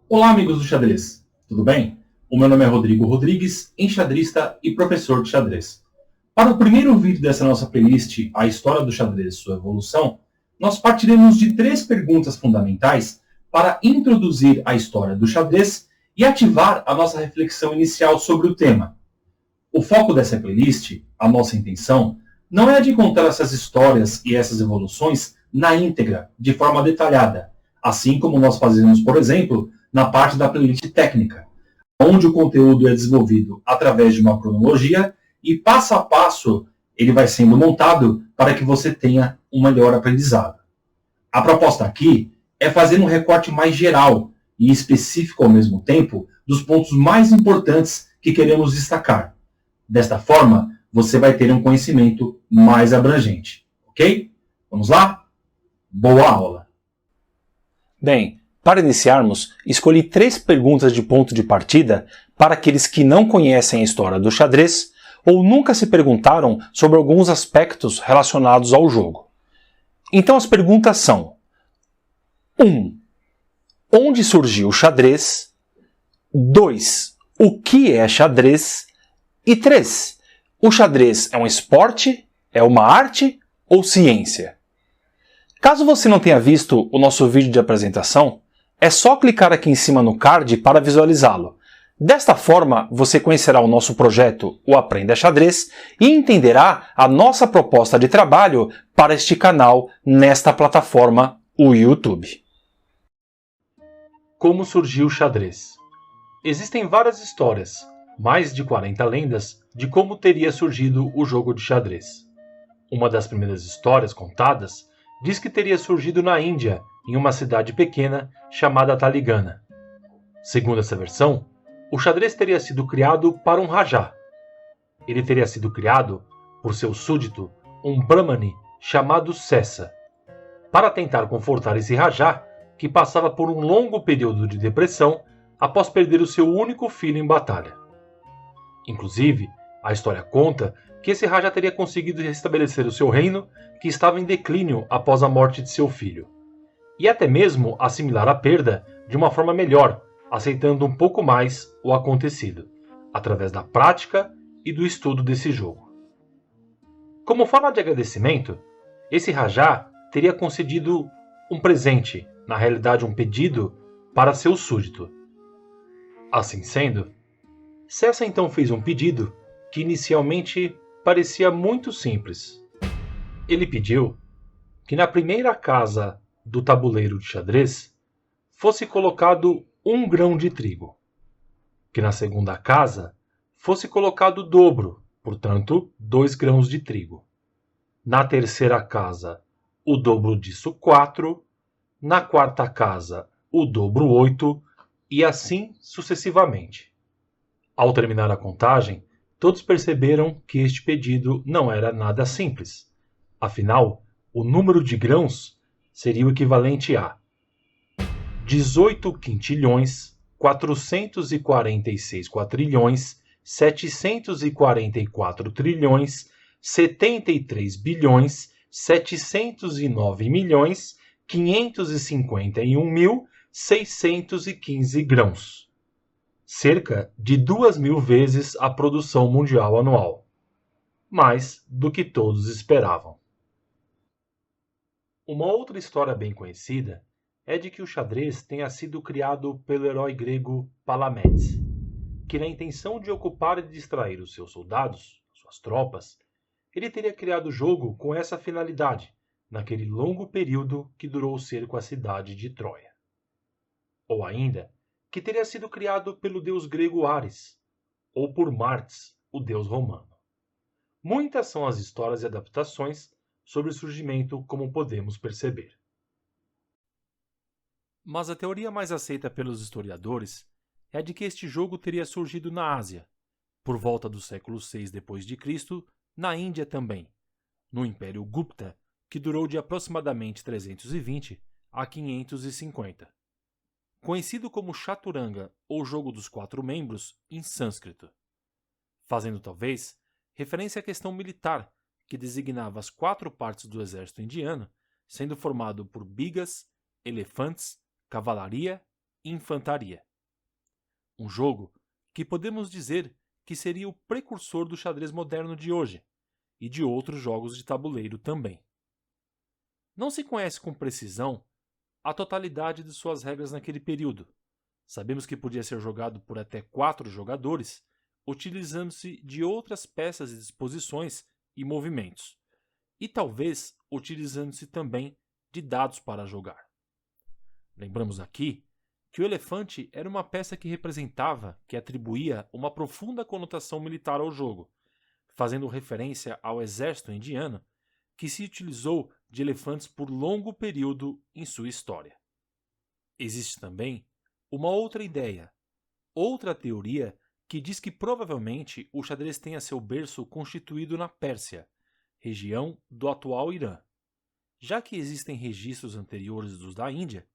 Olá, amigos do xadrez, tudo bem? O meu nome é Rodrigo Rodrigues, enxadrista e professor de xadrez. Para o primeiro vídeo dessa nossa playlist, A História do Xadrez e Sua Evolução, nós partiremos de 3 perguntas fundamentais para introduzir a história do xadrez e ativar a nossa reflexão inicial sobre o tema. O foco dessa playlist, a nossa intenção, não é a de contar essas histórias e essas evoluções na íntegra, de forma detalhada, assim como nós fazemos, por exemplo, na parte da playlist técnica, onde o conteúdo é desenvolvido através de uma cronologia e passo a passo ele vai sendo montado para que você tenha um melhor aprendizado. A proposta aqui é fazer um recorte mais geral e específico ao mesmo tempo dos pontos mais importantes que queremos destacar. Desta forma, você vai ter um conhecimento mais abrangente, ok? Vamos lá? Boa aula! Bem, para iniciarmos, escolhi 3 perguntas de ponto de partida para aqueles que não conhecem a história do xadrez ou nunca se perguntaram sobre alguns aspectos relacionados ao jogo. Então as perguntas são: 1. Onde surgiu o xadrez? 2. O que é xadrez? E 3. O xadrez é um esporte, é uma arte ou ciência? Caso você não tenha visto o nosso vídeo de apresentação, é só clicar aqui em cima no card para visualizá-lo. Desta forma, você conhecerá o nosso projeto, o Aprenda Xadrez, e entenderá a nossa proposta de trabalho para este canal nesta plataforma, o YouTube. Como surgiu o xadrez? Existem várias histórias, mais de 40 lendas, de como teria surgido o jogo de xadrez. Uma das primeiras histórias contadas diz que teria surgido na Índia, em uma cidade pequena chamada Taligana. Segundo essa versão, o xadrez teria sido criado para um rajá. Ele teria sido criado por seu súdito, um brahmane chamado Sessa, para tentar confortar esse rajá que passava por um longo período de depressão após perder o seu único filho em batalha. Inclusive, a história conta que esse rajá teria conseguido restabelecer o seu reino, que estava em declínio após a morte de seu filho, e até mesmo assimilar a perda de uma forma melhor, aceitando um pouco mais o acontecido, através da prática e do estudo desse jogo. Como forma de agradecimento, esse rajá teria concedido um presente, na realidade um pedido, para seu súdito. Assim sendo, Sessa então fez um pedido que inicialmente parecia muito simples. Ele pediu que na primeira casa do tabuleiro de xadrez fosse colocado 1 grão de trigo, que na segunda casa fosse colocado o dobro, portanto 2 grãos de trigo, na terceira casa o dobro disso 4, na quarta casa o dobro 8 e assim sucessivamente. Ao terminar a contagem, todos perceberam que este pedido não era nada simples. Afinal, o número de grãos seria o equivalente a 18 quintilhões, 446 quatrilhões, 744 trilhões, 73 bilhões, 709 milhões, 551.615 grãos. Cerca de 2.000 vezes a produção mundial anual. Mais do que todos esperavam. Uma outra história bem conhecida é de que o xadrez tenha sido criado pelo herói grego Palamedes, que na intenção de ocupar e distrair os seus soldados, suas tropas, ele teria criado o jogo com essa finalidade, naquele longo período que durou o cerco à cidade de Troia. Ou ainda, que teria sido criado pelo deus grego Ares, ou por Martes, o deus romano. Muitas são as histórias e adaptações sobre o surgimento, como podemos perceber. Mas a teoria mais aceita pelos historiadores é a de que este jogo teria surgido na Ásia, por volta do século VI d.C., na Índia também, no Império Gupta, que durou de aproximadamente 320 a 550. Conhecido como Chaturanga ou Jogo dos 4 Membros em sânscrito, fazendo talvez referência à questão militar que designava as 4 partes do exército indiano, sendo formado por bigas, elefantes, cavalaria Infantaria. Um jogo que podemos dizer que seria o precursor do xadrez moderno de hoje e de outros jogos de tabuleiro também. Não se conhece com precisão a totalidade de suas regras naquele período. Sabemos que podia ser jogado por até 4 jogadores, utilizando-se de outras peças e disposições e movimentos, e talvez utilizando-se também de dados para jogar. Lembramos aqui que o elefante era uma peça que atribuía uma profunda conotação militar ao jogo, fazendo referência ao exército indiano que se utilizou de elefantes por longo período em sua história. Existe também uma outra ideia, outra teoria que diz que provavelmente o xadrez tenha seu berço constituído na Pérsia, região do atual Irã, já que existem registros anteriores dos da Índia,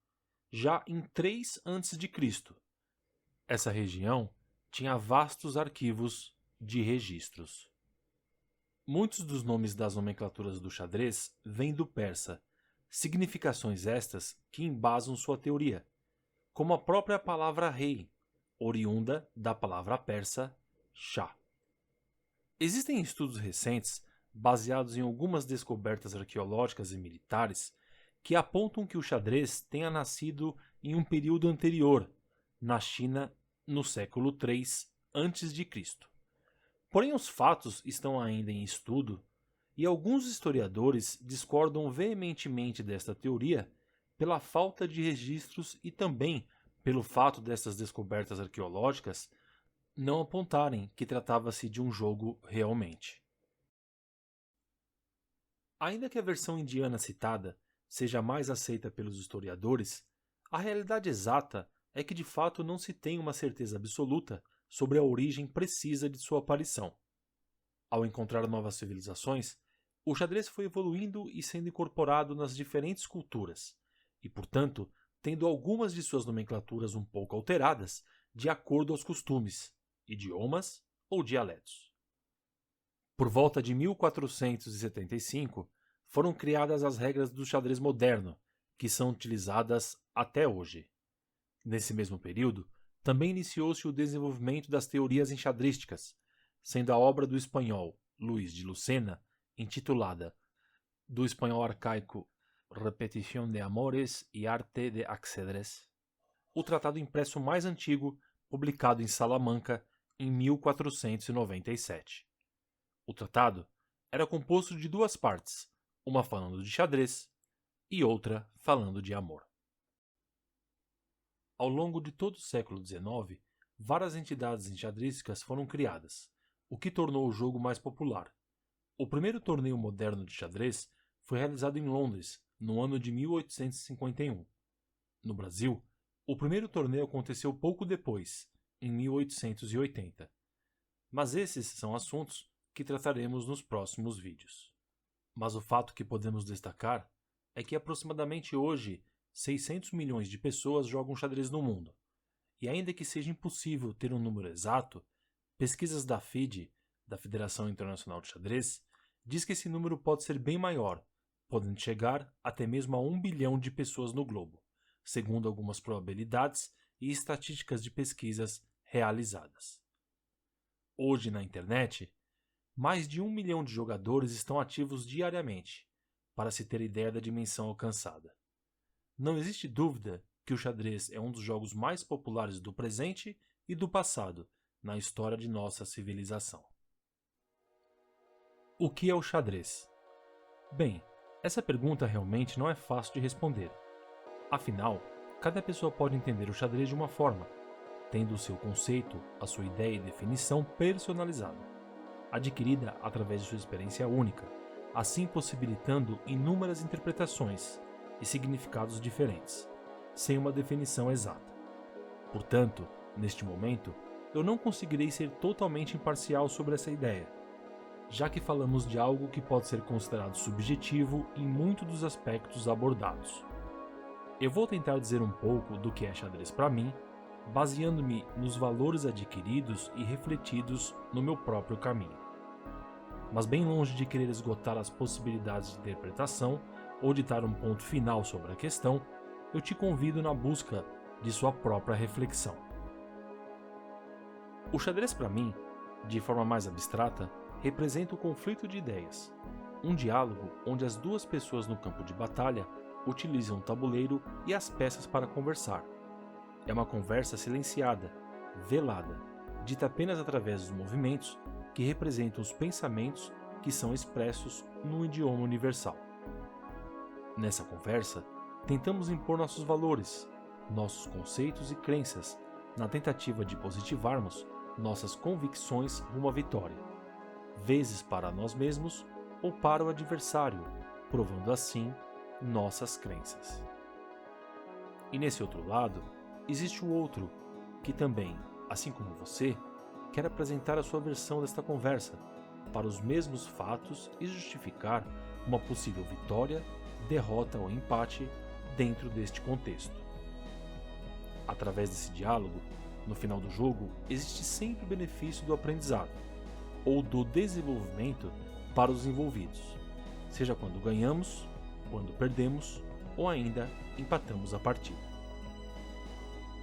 já em 3 a.C. Essa região tinha vastos arquivos de registros. Muitos dos nomes das nomenclaturas do xadrez vêm do persa, significações estas que embasam sua teoria, como a própria palavra rei, oriunda da palavra persa shah. Existem estudos recentes, baseados em algumas descobertas arqueológicas e militares, que apontam que o xadrez tenha nascido em um período anterior, na China, no século III a.C. Porém, os fatos estão ainda em estudo e alguns historiadores discordam veementemente desta teoria pela falta de registros e também pelo fato destas descobertas arqueológicas não apontarem que tratava-se de um jogo realmente. Ainda que a versão indiana citada seja mais aceita pelos historiadores, a realidade exata é que de fato não se tem uma certeza absoluta sobre a origem precisa de sua aparição. Ao encontrar novas civilizações, o xadrez foi evoluindo e sendo incorporado nas diferentes culturas, e, portanto, tendo algumas de suas nomenclaturas um pouco alteradas de acordo aos costumes, idiomas ou dialetos. Por volta de 1475, foram criadas as regras do xadrez moderno, que são utilizadas até hoje. Nesse mesmo período, também iniciou-se o desenvolvimento das teorias enxadrísticas, sendo a obra do espanhol Luís de Lucena, intitulada Do espanhol arcaico Repetición de Amores y Arte de Ajedrez, o tratado impresso mais antigo, publicado em Salamanca em 1497. O tratado era composto de 2 partes, uma falando de xadrez e outra falando de amor. Ao longo de todo o século XIX, várias entidades enxadrísticas foram criadas, o que tornou o jogo mais popular. O primeiro torneio moderno de xadrez foi realizado em Londres, no ano de 1851. No Brasil, o primeiro torneio aconteceu pouco depois, em 1880. Mas esses são assuntos que trataremos nos próximos vídeos. Mas o fato que podemos destacar é que aproximadamente hoje 600 milhões de pessoas jogam xadrez no mundo. E ainda que seja impossível ter um número exato, pesquisas da FIDE, da Federação Internacional de Xadrez, diz que esse número pode ser bem maior, podendo chegar até mesmo a 1 bilhão de pessoas no globo, segundo algumas probabilidades e estatísticas de pesquisas realizadas. Hoje na internet, mais de 1 milhão de jogadores estão ativos diariamente, para se ter ideia da dimensão alcançada. Não existe dúvida que o xadrez é um dos jogos mais populares do presente e do passado na história de nossa civilização. O que é o xadrez? Bem, essa pergunta realmente não é fácil de responder. Afinal, cada pessoa pode entender o xadrez de uma forma, tendo o seu conceito, a sua ideia e definição personalizada, adquirida através de sua experiência única, assim possibilitando inúmeras interpretações e significados diferentes, sem uma definição exata. Portanto, neste momento, eu não conseguirei ser totalmente imparcial sobre essa ideia, já que falamos de algo que pode ser considerado subjetivo em muitos dos aspectos abordados. Eu vou tentar dizer um pouco do que é xadrez para mim, baseando-me nos valores adquiridos e refletidos no meu próprio caminho. Mas bem longe de querer esgotar as possibilidades de interpretação ou de dar um ponto final sobre a questão, eu te convido na busca de sua própria reflexão. O xadrez, para mim, de forma mais abstrata, representa o conflito de ideias, um diálogo onde as duas pessoas no campo de batalha utilizam o tabuleiro e as peças para conversar. É uma conversa silenciada, velada, dita apenas através dos movimentos que representam os pensamentos que são expressos num idioma universal. Nessa conversa, tentamos impor nossos valores, nossos conceitos e crenças, na tentativa de positivarmos nossas convicções rumo à vitória, vezes para nós mesmos ou para o adversário, provando assim nossas crenças. E nesse outro lado, existe o outro, que também, assim como você, quer apresentar a sua versão desta conversa, para os mesmos fatos e justificar uma possível vitória, derrota ou empate dentro deste contexto. Através desse diálogo, no final do jogo, existe sempre o benefício do aprendizado, ou do desenvolvimento para os envolvidos, seja quando ganhamos, quando perdemos ou ainda empatamos a partida.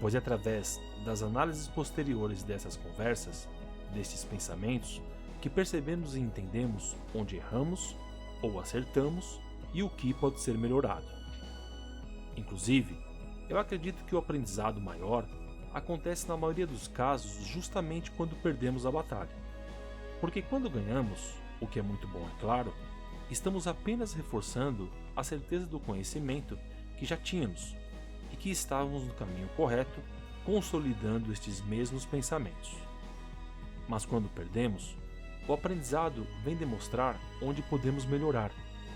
Pois é através das análises posteriores dessas conversas, destes pensamentos, que percebemos e entendemos onde erramos ou acertamos e o que pode ser melhorado. Inclusive, eu acredito que o aprendizado maior acontece na maioria dos casos justamente quando perdemos a batalha. Porque quando ganhamos, o que é muito bom, é claro, estamos apenas reforçando a certeza do conhecimento que já tínhamos e que estávamos no caminho correto, consolidando estes mesmos pensamentos. Mas quando perdemos, o aprendizado vem demonstrar onde podemos melhorar,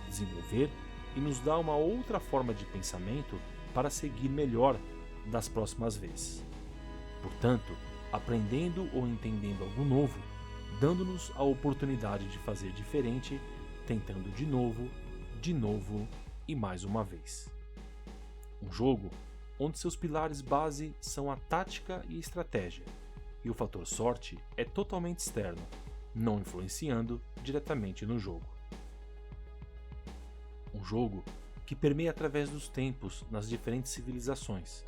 desenvolver e nos dar uma outra forma de pensamento para seguir melhor das próximas vezes. Portanto, aprendendo ou entendendo algo novo, dando-nos a oportunidade de fazer diferente, tentando de novo e mais uma vez. Um jogo onde seus pilares base são a tática e estratégia, e o fator sorte é totalmente externo, não influenciando diretamente no jogo. Um jogo que permeia através dos tempos nas diferentes civilizações,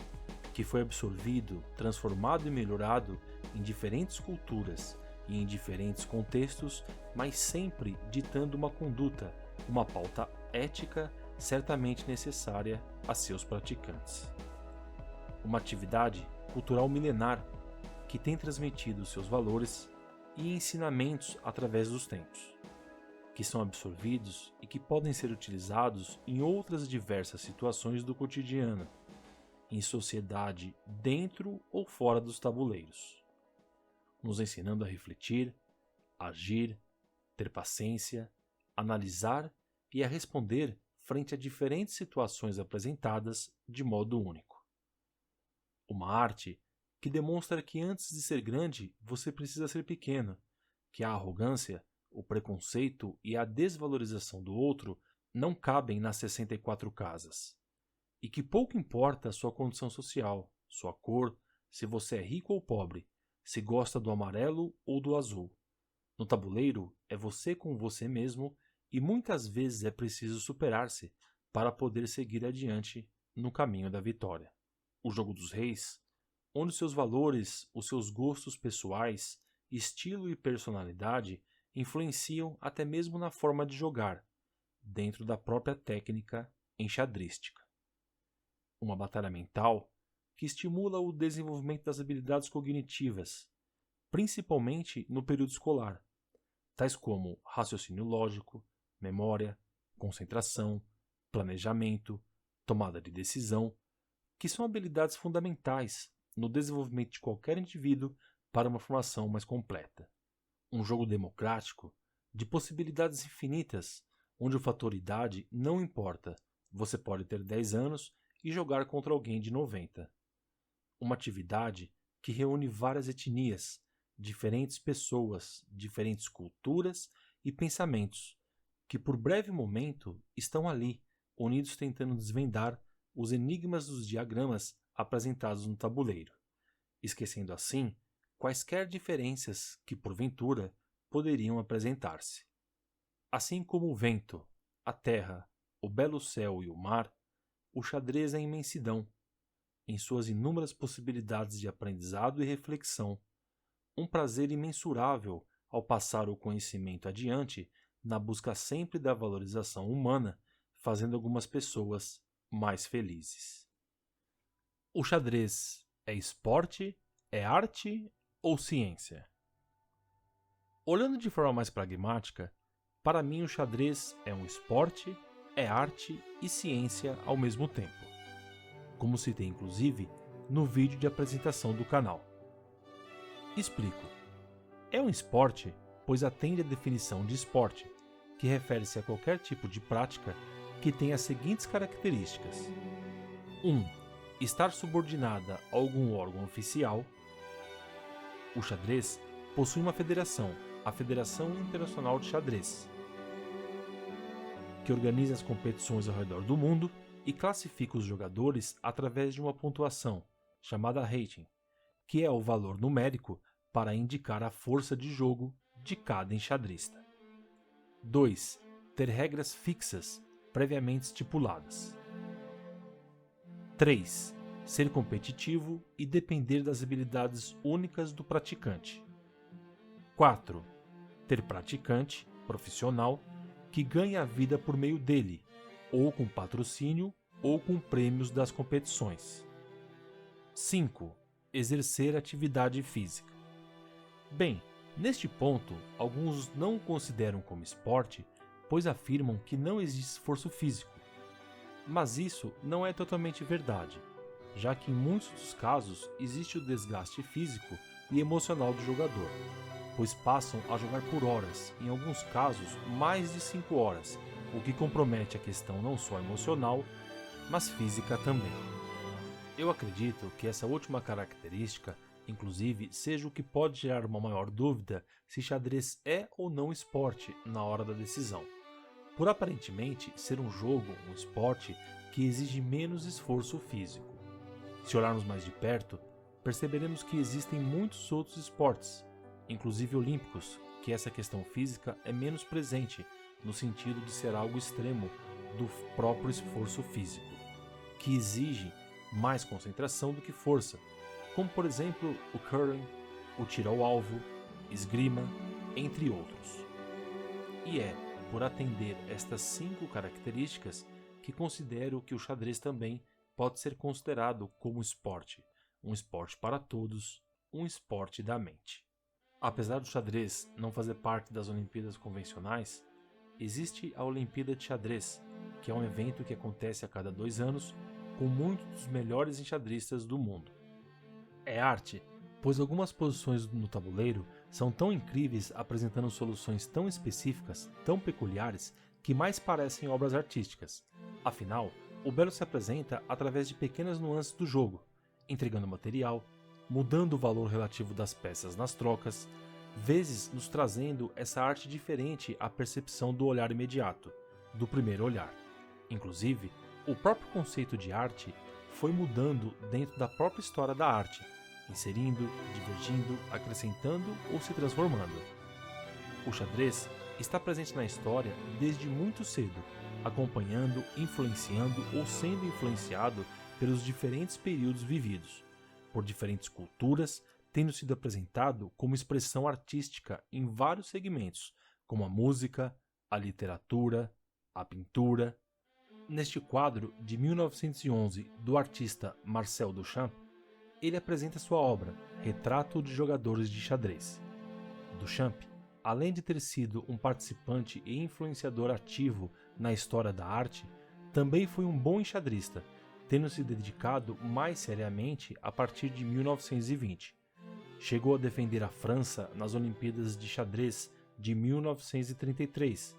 que foi absorvido, transformado e melhorado em diferentes culturas e em diferentes contextos, mas sempre ditando uma conduta, uma pauta ética certamente necessária a seus praticantes. Uma atividade cultural milenar que tem transmitido seus valores e ensinamentos através dos tempos, que são absorvidos e que podem ser utilizados em outras diversas situações do cotidiano, em sociedade dentro ou fora dos tabuleiros, nos ensinando a refletir, agir, ter paciência, analisar e a responder frente a diferentes situações apresentadas de modo único. Uma arte que demonstra que antes de ser grande você precisa ser pequeno, que a arrogância, o preconceito e a desvalorização do outro não cabem nas 64 casas, e que pouco importa a sua condição social, sua cor, se você é rico ou pobre, se gosta do amarelo ou do azul. No tabuleiro é você com você mesmo e muitas vezes é preciso superar-se para poder seguir adiante no caminho da vitória. O jogo dos reis, onde seus valores, os seus gostos pessoais, estilo e personalidade influenciam até mesmo na forma de jogar, dentro da própria técnica enxadrística. Uma batalha mental que estimula o desenvolvimento das habilidades cognitivas, principalmente no período escolar, tais como raciocínio lógico, memória, concentração, planejamento, tomada de decisão, que são habilidades fundamentais no desenvolvimento de qualquer indivíduo para uma formação mais completa. Um jogo democrático, de possibilidades infinitas, onde o fator idade não importa, você pode ter 10 anos e jogar contra alguém de 90. Uma atividade que reúne várias etnias, diferentes pessoas, diferentes culturas e pensamentos, que por breve momento estão ali, unidos tentando desvendar os enigmas dos diagramas apresentados no tabuleiro, esquecendo assim quaisquer diferenças que porventura poderiam apresentar-se. Assim como o vento, a terra, o belo céu e o mar, o xadrez é a imensidão, em suas inúmeras possibilidades de aprendizado e reflexão, um prazer imensurável ao passar o conhecimento adiante na busca sempre da valorização humana, fazendo algumas pessoas mais felizes. O xadrez é esporte, é arte ou ciência? Olhando de forma mais pragmática, para mim o xadrez é um esporte, é arte e ciência ao mesmo tempo, como citei inclusive no vídeo de apresentação do canal. Explico. É um esporte, pois atende à definição de esporte, que refere-se a qualquer tipo de prática que tenha as seguintes características: 1. Estar subordinada a algum órgão oficial. O xadrez possui uma federação, a Federação Internacional de Xadrez, que organiza as competições ao redor do mundo e classifica os jogadores através de uma pontuação, chamada rating, que é o valor numérico para indicar a força de jogo de cada enxadrista. 2. Ter regras fixas, previamente estipuladas. 3. Ser competitivo e depender das habilidades únicas do praticante. 4. Ter praticante, profissional, que ganha a vida por meio dele, ou com patrocínio ou com prêmios das competições. 5. Exercer atividade física. Bem, neste ponto, alguns não o consideram como esporte, pois afirmam que não existe esforço físico. Mas isso não é totalmente verdade, já que em muitos dos casos existe o desgaste físico e emocional do jogador, pois passam a jogar por horas, em alguns casos mais de 5 horas, o que compromete a questão não só emocional, mas física também. Eu acredito que essa última característica, inclusive, seja o que pode gerar uma maior dúvida se xadrez é ou não esporte na hora da decisão, por aparentemente ser um jogo, um esporte, que exige menos esforço físico. Se olharmos mais de perto, perceberemos que existem muitos outros esportes, inclusive olímpicos, que essa questão física é menos presente, no sentido de ser algo extremo do próprio esforço físico, que exige mais concentração do que força, como por exemplo o curling, o tiro ao alvo, esgrima, entre outros. E é por atender estas 5 características que considero que o xadrez também pode ser considerado como esporte, um esporte para todos, um esporte da mente. Apesar do xadrez não fazer parte das Olimpíadas convencionais, existe a Olimpíada de Xadrez, que é um evento que acontece a cada 2 anos com muitos dos melhores enxadristas do mundo. É arte, pois algumas posições no tabuleiro são tão incríveis, apresentando soluções tão específicas, tão peculiares, que mais parecem obras artísticas. Afinal, o belo se apresenta através de pequenas nuances do jogo, entregando material, mudando o valor relativo das peças nas trocas, vezes nos trazendo essa arte diferente à percepção do olhar imediato, do primeiro olhar. Inclusive, o próprio conceito de arte foi mudando dentro da própria história da arte, inserindo, divergindo, acrescentando ou se transformando. O xadrez está presente na história desde muito cedo, acompanhando, influenciando ou sendo influenciado pelos diferentes períodos vividos, por diferentes culturas, tendo sido apresentado como expressão artística em vários segmentos, como a música, a literatura, a pintura. Neste quadro de 1911 do artista Marcel Duchamp, ele apresenta sua obra Retrato de Jogadores de Xadrez. Duchamp, além de ter sido um participante e influenciador ativo na história da arte, também foi um bom enxadrista, tendo se dedicado mais seriamente a partir de 1920. Chegou a defender a França nas Olimpíadas de Xadrez de 1933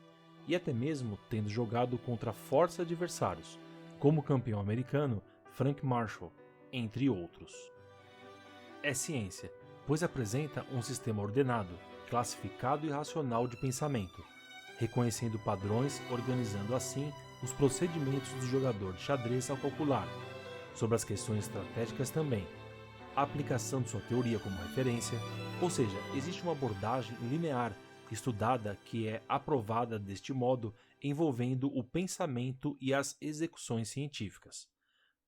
e até mesmo tendo jogado contra fortes adversários, como o campeão americano Frank Marshall, entre outros. É ciência, pois apresenta um sistema ordenado, classificado e racional de pensamento, reconhecendo padrões, organizando assim os procedimentos do jogador de xadrez ao calcular, sobre as questões estratégicas também, a aplicação de sua teoria como referência, ou seja, existe uma abordagem linear estudada que é aprovada deste modo, envolvendo o pensamento e as execuções científicas.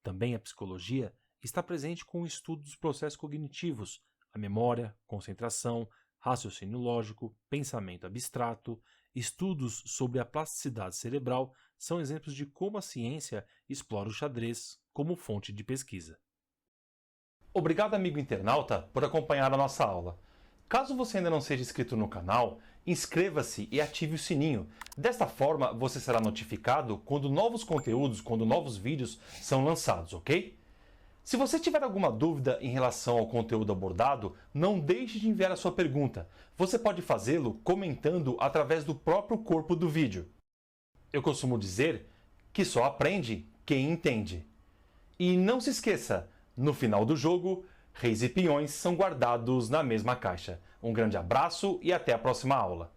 Também a psicologia está presente com o estudo dos processos cognitivos, a memória, concentração, raciocínio lógico, pensamento abstrato, estudos sobre a plasticidade cerebral são exemplos de como a ciência explora o xadrez como fonte de pesquisa. Obrigado, amigo internauta, por acompanhar a nossa aula. Caso você ainda não seja inscrito no canal, inscreva-se e ative o sininho. Desta forma, você será notificado quando novos conteúdos, quando novos vídeos são lançados, ok? Se você tiver alguma dúvida em relação ao conteúdo abordado, não deixe de enviar a sua pergunta. Você pode fazê-lo comentando através do próprio corpo do vídeo. Eu costumo dizer que só aprende quem entende. E não se esqueça, no final do jogo, reis e peões são guardados na mesma caixa. Um grande abraço e até a próxima aula.